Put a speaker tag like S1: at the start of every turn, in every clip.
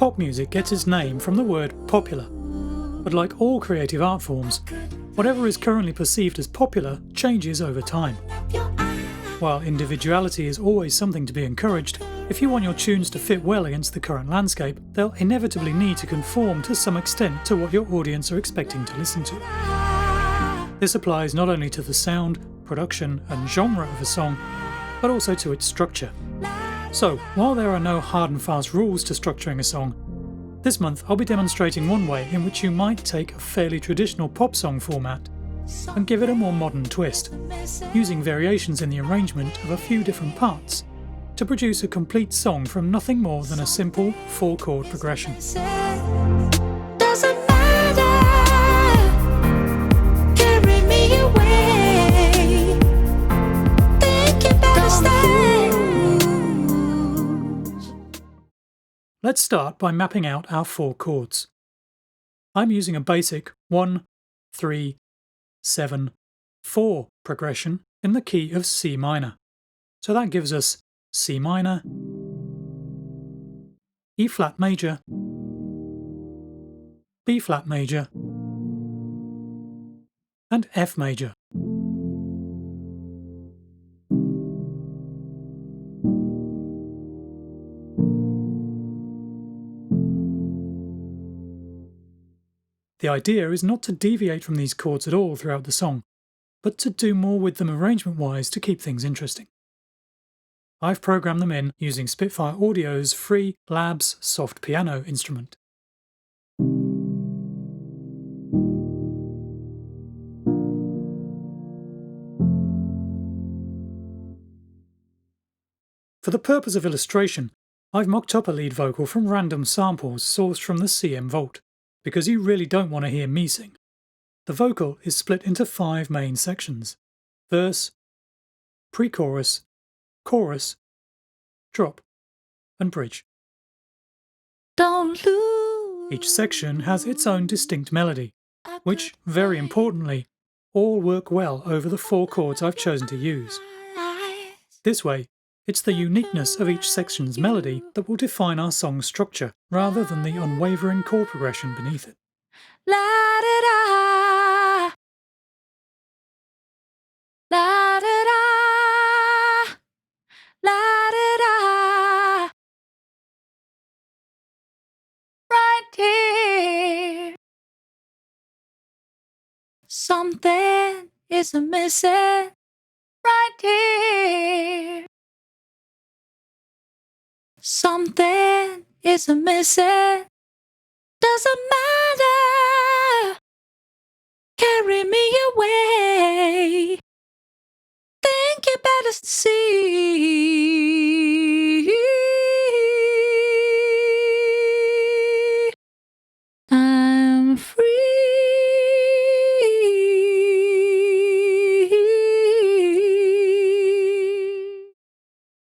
S1: Pop music gets its name from the word popular, but like all creative art forms, whatever is currently perceived as popular changes over time. While individuality is always something to be encouraged, if you want your tunes to fit well against the current landscape, they'll inevitably need to conform to some extent to what your audience are expecting to listen to. This applies not only to the sound, production and genre of a song, but also to its structure. So, while there are no hard and fast rules to structuring a song, this month I'll be demonstrating one way in which you might take a fairly traditional pop song format and give it a more modern twist, using variations in the arrangement of a few different parts to produce a complete song from nothing more than a simple 4-chord progression. Let's start by mapping out our 4 chords. I'm using a basic 1, 3, 7, 4 progression in the key of C minor. So that gives us C minor, E flat major, B flat major, and F major. The idea is not to deviate from these chords at all throughout the song, but to do more with them arrangement-wise to keep things interesting. I've programmed them in using Spitfire Audio's free Labs soft piano instrument. For the purpose of illustration, I've mocked up a lead vocal from random samples sourced from the CM Vault, because you really don't want to hear me sing. The vocal is split into 5 main sections: verse, pre-chorus, chorus, drop, and bridge.
S2: Don't lose.
S1: Each section has its own distinct melody, which, very importantly, all work well over the 4 chords I've chosen to use. This way, it's the uniqueness of each section's melody that will define our song's structure, rather than the unwavering chord progression beneath it.
S2: La-da-da. La-da-da. La-da-da. Right here. Something is missing. Right here. Something is missing. Doesn't matter. Carry me away. Think you better see. I'm free.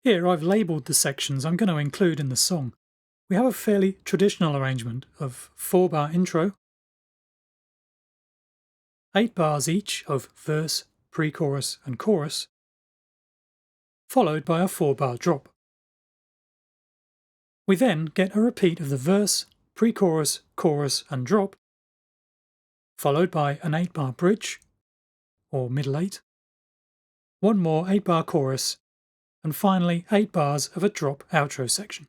S1: Here I've labelled the sections I'm going to include in the song. We have a fairly traditional arrangement of 4-bar intro, 8 bars each of verse, pre-chorus and chorus, followed by a 4-bar drop. We then get a repeat of the verse, pre-chorus, chorus and drop, followed by an 8-bar bridge, or middle 8, one more 8-bar chorus, and finally 8 bars of a drop outro section.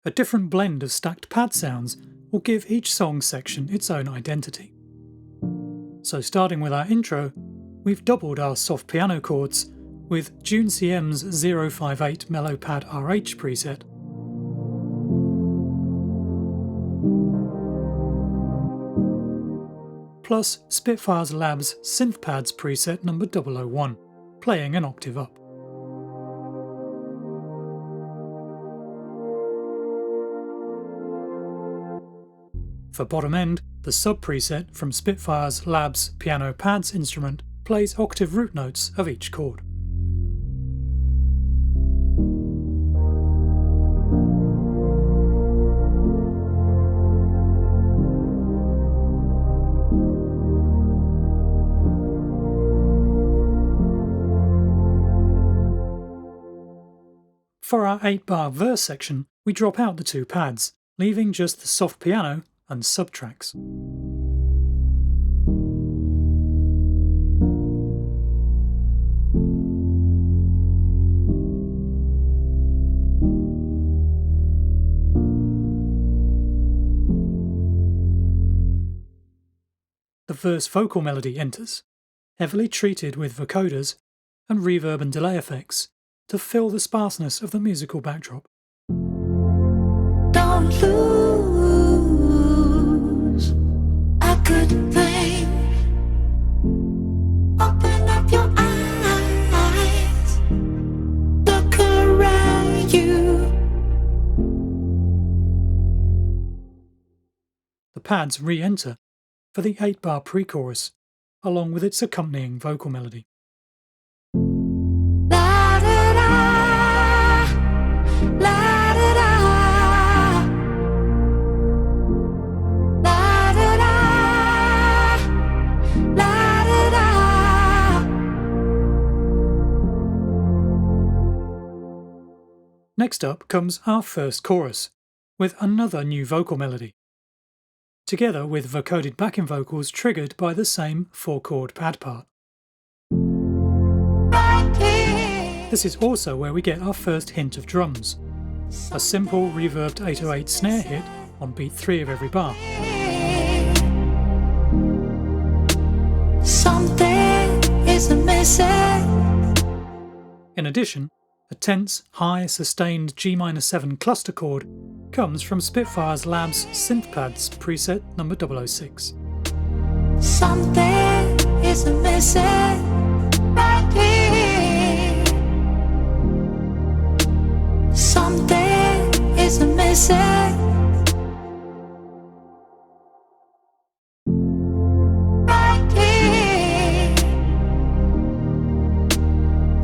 S1: A different blend of stacked pad sounds will give each song section its own identity. So starting with our intro, we've doubled our soft piano chords with June CM's 058 Mellow Pad RH preset, plus Spitfire's Labs Synth Pads preset number 001, playing an octave up. For bottom end, the sub preset from Spitfire's Labs Piano Pads instrument plays octave root notes of each chord. For our 8-bar verse section, we drop out the two pads, leaving just the soft piano and subtracks. The verse vocal melody enters, heavily treated with vocoders and reverb and delay effects to fill the sparseness of the musical backdrop.
S2: Don't lose a good thing. Open up your eyes. Look around you.
S1: The pads re-enter for the 8-bar pre-chorus, along with its accompanying vocal melody.
S2: La da da, la da da, la da da, la da da.
S1: Next up comes our first chorus, with another new vocal melody, together with vocoded backing vocals triggered by the same 4-chord pad part. This is also where we get our first hint of drums, a simple reverbed 808 snare hit on beat 3 of every bar.
S2: Something is missing.
S1: In addition, a tense, high, sustained G-7 cluster chord comes from Spitfire's Labs synth pads preset number 006.
S2: Something is missing right here. Something is missing right here.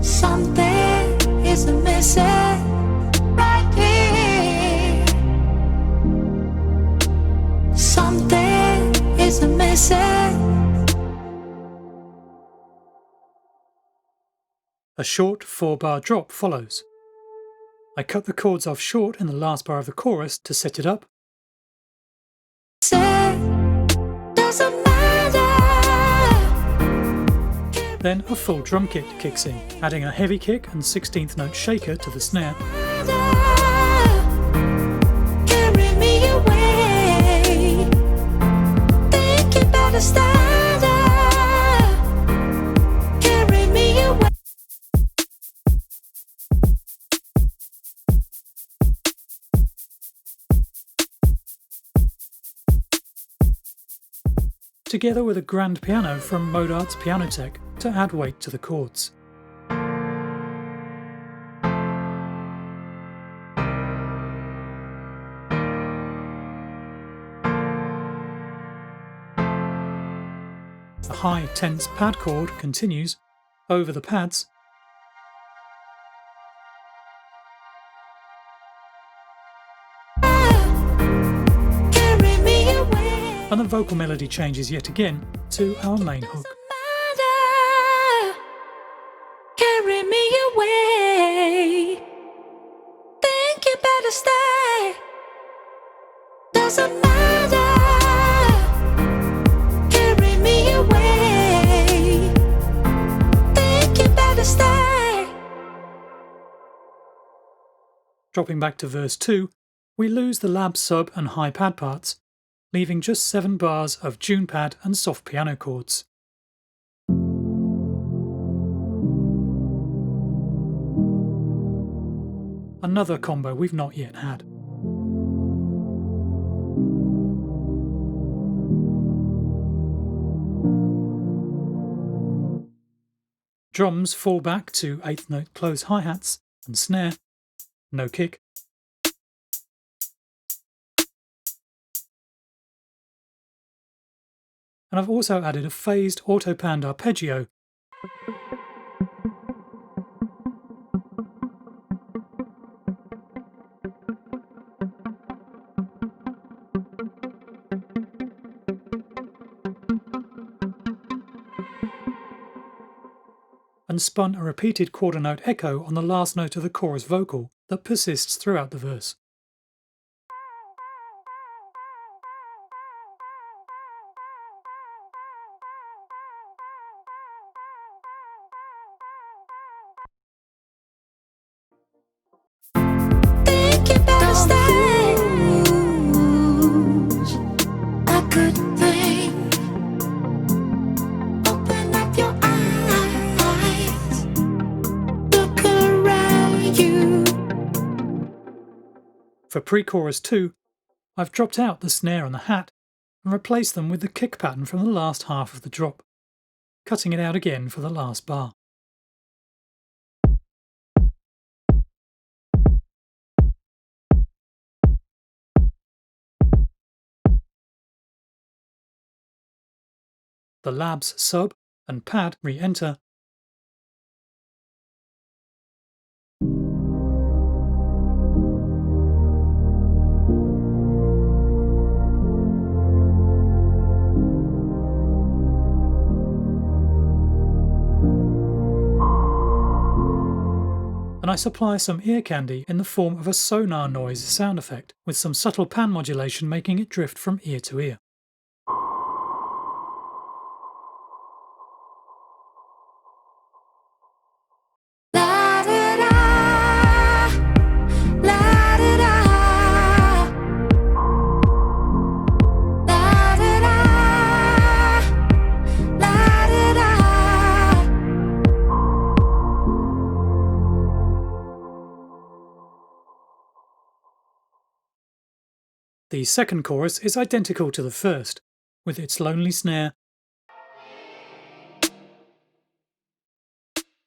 S2: Something is missing right here. Something is missing.
S1: A short 4-bar drop follows. I cut the chords off short in the last bar of the chorus to set it up,
S2: Doesn't matter.
S1: then a full drum kit kicks in, adding a heavy kick and 16th note shaker to the snare,
S2: Carry me away. Think you better stand up. Carry me away.
S1: together with a grand piano from Modart's Pianotech to add weight to the chords. A high, tense pad chord continues over the pads,
S2: Carry me away.
S1: and the vocal melody changes yet again to our main hook.
S2: Matter. Carry me away. Think you better stay. Doesn't matter. Carry me away. Think you better stay.
S1: Dropping back to verse 2, we lose the lab sub and high pad parts, leaving just 7 bars of June pad and soft piano chords. Another combo we've not yet had. Drums fall back to 8th note close hi-hats and snare, no kick. And I've also added a phased auto-panned arpeggio and spun a repeated quarter note echo on the last note of the chorus vocal that persists throughout the verse. For pre-chorus 2, I've dropped out the snare and the hat and replaced them with the kick pattern from the last half of the drop, cutting it out again for the last bar. The labs sub and pad re-enter, and I supply some ear candy in the form of a sonar noise sound effect, with some subtle pan modulation making it drift from ear to ear. The second chorus is identical to the first, with its lonely snare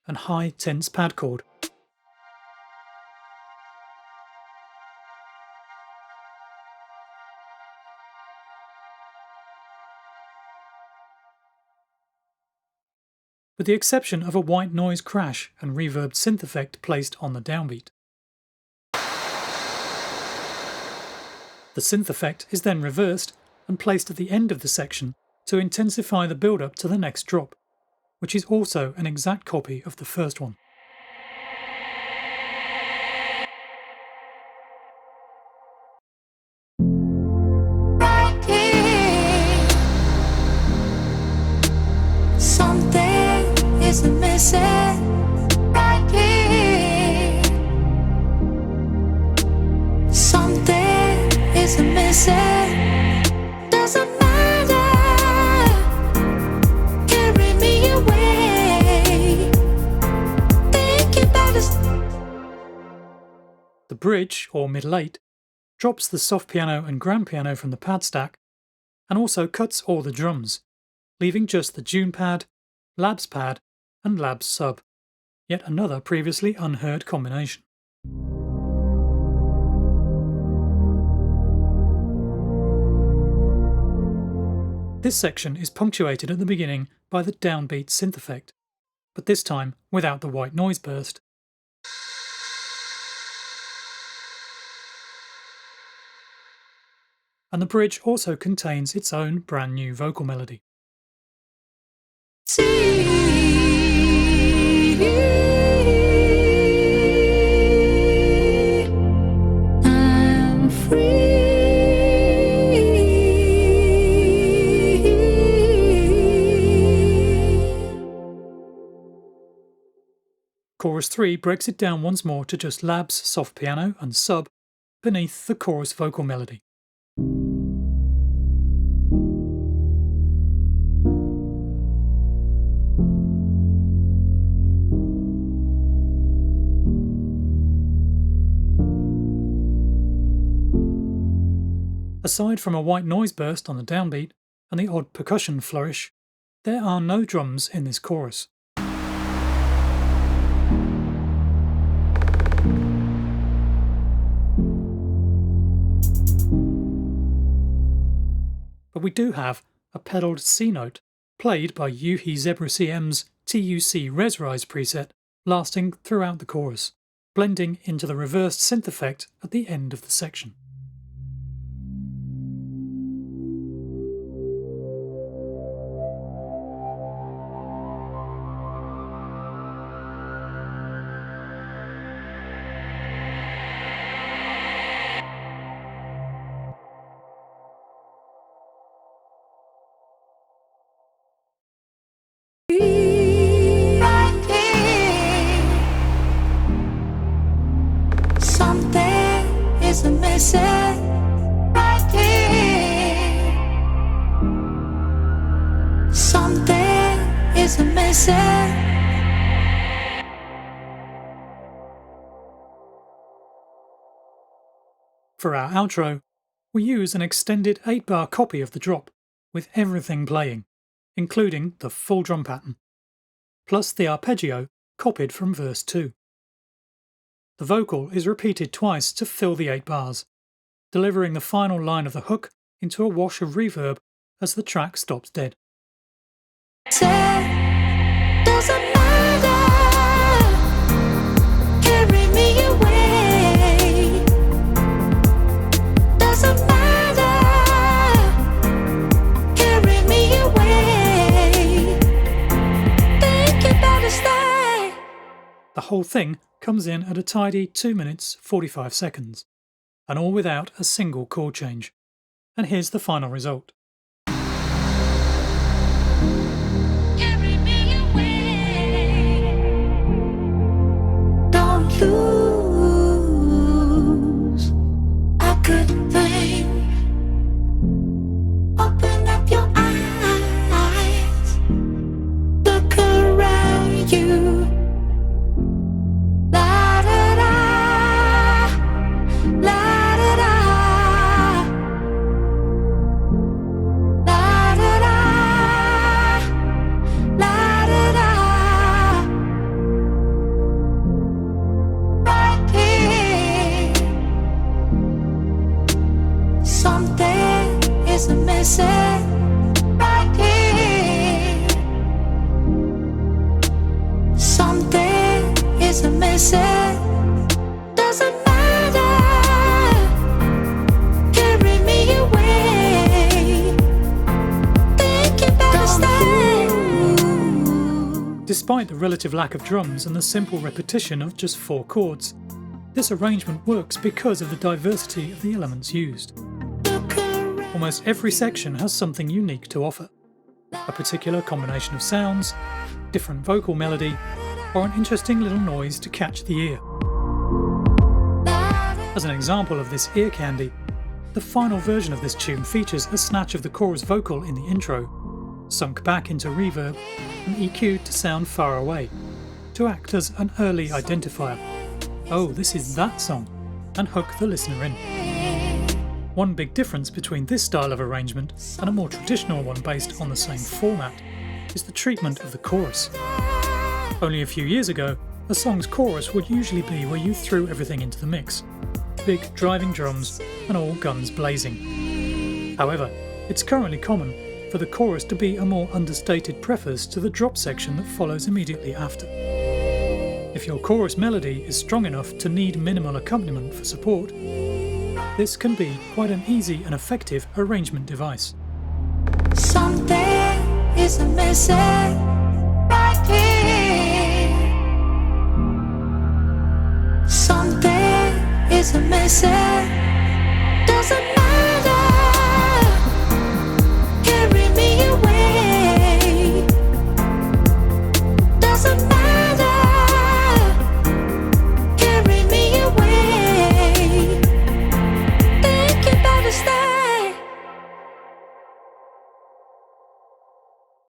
S1: and high tense pad chord. With the exception of a white noise crash and reverbed synth effect placed on the downbeat. The synth effect is then reversed and placed at the end of the section to intensify the build-up to the next drop, which is also an exact copy of the first one.
S2: Right here, something is missing. Right here, something is missing. Doesn't matter, carry me away. Think about us.
S1: The bridge, or middle 8, drops the soft piano and grand piano from the pad stack, and also cuts all the drums, leaving just the June pad, labs pad, and labs sub, yet another previously unheard combination. This section is punctuated at the beginning by the downbeat synth effect, but this time without the white noise burst. And the bridge also contains its own brand new vocal melody.
S2: I'm free.
S1: Chorus 3 breaks it down once more to just labs, soft piano and sub beneath the chorus vocal melody. Aside from a white noise burst on the downbeat and the odd percussion flourish, there are no drums in this chorus. But we do have a pedalled C note, played by Yuhi Zebra CM's TUC Resrise preset, lasting throughout the chorus, blending into the reversed synth effect at the end of the section.
S2: Right here, something is missing.
S1: For our outro, we use an extended 8-bar copy of the drop, with everything playing, including the full drum pattern, plus the arpeggio copied from verse 2. The vocal is repeated twice to fill the 8 bars, delivering the final line of the hook into a wash of reverb as the track stops dead.
S2: Doesn't matter, carry me away. Doesn't matter, carry me away. Think you better stay.
S1: The whole thing comes in at a tidy 2 minutes 45 seconds, and all without a single chord change. And here's the final result.
S2: Carry me away. Don't lose a good thing. Open up your eyes. Look around you. La da da, la da da, la da da, la da da. Right here, something is missing. Right here, something is missing. Doesn't matter, carry me away. Think you better stay.
S1: Despite the relative lack of drums and the simple repetition of just 4 chords, this arrangement works because of the diversity of the elements used.
S2: Look around.
S1: Almost every section has something unique to offer. A particular combination of sounds, different vocal melody, or an interesting little noise to catch the ear. As an example of this ear candy, the final version of this tune features a snatch of the chorus vocal in the intro, sunk back into reverb and EQ'd to sound far away, to act as an early identifier. Oh, this is that song, and hook the listener in. One big difference between this style of arrangement and a more traditional one based on the same format is the treatment of the chorus. Only a few years ago, a song's chorus would usually be where you threw everything into the mix. Big driving drums and all guns blazing. However, it's currently common for the chorus to be a more understated preface to the drop section that follows immediately after. If your chorus melody is strong enough to need minimal accompaniment for support, this can be quite an easy and effective arrangement device.
S2: Something is missing right here. Something is missing.